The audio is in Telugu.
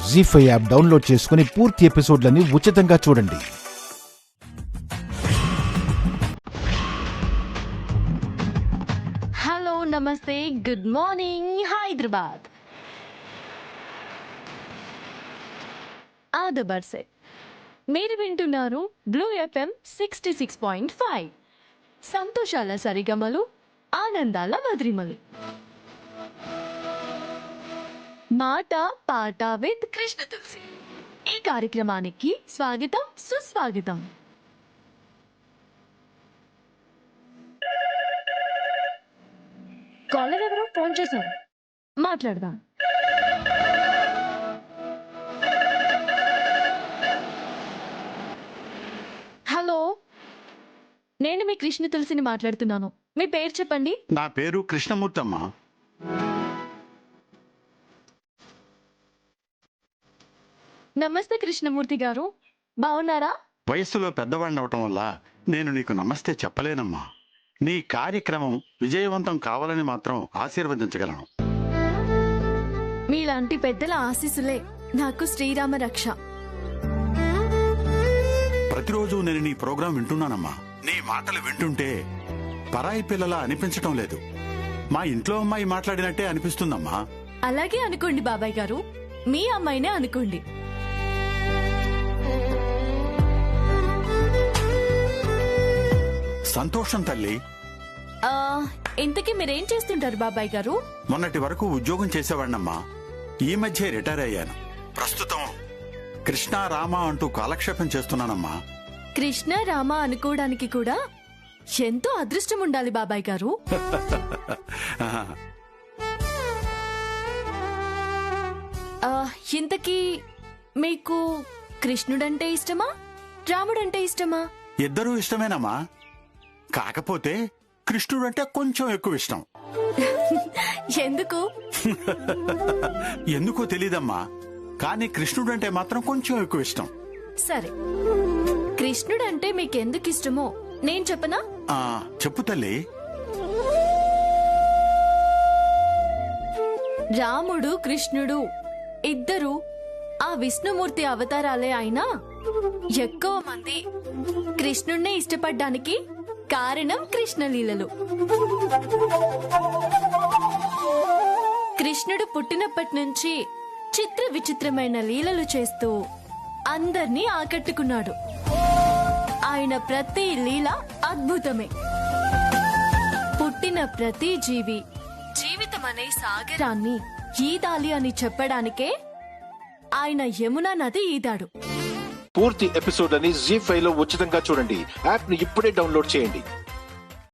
జీ5 యాప్ డౌన్లోడ్ చేసుకుని పూర్తి ఎపిసోడ్లని ఉచితంగా చూడండి. హలో, నమస్తే, గుడ్ మార్నింగ్ హైదరాబాద్. ఆదబర్సే మీరు వింటున్నారు బ్లూ ఎఫ్ఎం 66.5. సంతోషాల సరిగమలు, ఆనందాల మధురిమలు. మాట పాట విత్ కృష్ణ తులసి. ఈ కార్యక్రమానికి స్వాగతం, సుస్వాగతం. కాలర్ ఎవరో ఫోన్ చేశారు, మాట్లాడదాం. హలో, నేను మీ కృష్ణ తులసిని మాట్లాడుతున్నాను. మీ పేరు చెప్పండి. నా పేరు కృష్ణమూర్తమ్మ. నమస్తే కృష్ణమూర్తి గారు, బాగున్నారా? వయస్సులో పెద్దవాడిని అవటం వల్ల నేను నీకు నమస్తే చెప్పలేనమ్మా. నీ కార్యక్రమం విజయవంతం కావాలని మాత్రం ఆశీర్వదించగలను. మీలాంటి పెద్దల ఆశీస్సులే నాకు శ్రీరామ రక్ష. ప్రతిరోజు నేను నీ ప్రోగ్రాం వింటున్నానమ్మా. నీ మాటలు వింటుంటే పరాయి పిల్లలా అనిపించటం లేదు. మా ఇంట్లో అమ్మాయి మాట్లాడినట్టే అనిపిస్తుందమ్మా. అలాగే అనుకోండి బాబాయ్ గారు, మీ అమ్మాయినే అనుకోండి. సంతోషం తల్లి. ఇంతకీ మీరేం చేస్తుంటారు బాబాయ్ గారు? మొన్నటి వరకు ఉద్యోగం చేసేవాడినమ్మా. ఈ మధ్య రిటైర్ అయ్యాను. ప్రస్తుతం కృష్ణ రామ అంటూ కాలక్షేపం చేస్తున్నానమ్మా. కృష్ణ రామ అనుకోవడానికి కూడా ఎంతో అదృష్టం ఉండాలి బాబాయ్ గారు. ఇంతకీ మీకు కృష్ణుడంటే ఇష్టమా, రాముడంటే ఇష్టమా? ఇద్దరూ ఇష్టమేనమ్మా. కాకపోతే కృష్ణుడంటే కొంచెం ఎక్కువ ఇష్టం. ఎందుకు? ఎందుకో తెలీదమ్మా, కానీ కృష్ణుడంటే మాత్రం కొంచెం ఎక్కువ ఇష్టం. సరే, కృష్ణుడంటే మీకెందుకు ఇష్టమో నేను చెప్పనా? చెప్పు తల్లి. రాముడు కృష్ణుడు ఇద్దరు ఆ విష్ణుమూర్తి అవతారాలే అయినా ఎక్కువ మంది కృష్ణుణ్ణే ఇష్టపడ్డానికి కారణం కృష్ణలీలలు. కృష్ణుడు పుట్టినప్పటి నుంచి చిత్ర విచిత్రమైన లీలలు చేస్తూ అందర్నీ ఆకట్టుకున్నాడు. ఆయన ప్రతి లీల అద్భుతమే. పుట్టిన ప్రతి జీవి జీవితమనే సాగరాన్ని ఈదాలి అని చెప్పడానికే ఆయన యమునా నది ఈదాడు. పూర్తి ఎపిసోడ్లని జీ5 లో ఉచితంగా చూడండి. యాప్ ని ఇప్పుడే డౌన్లోడ్ చేయండి.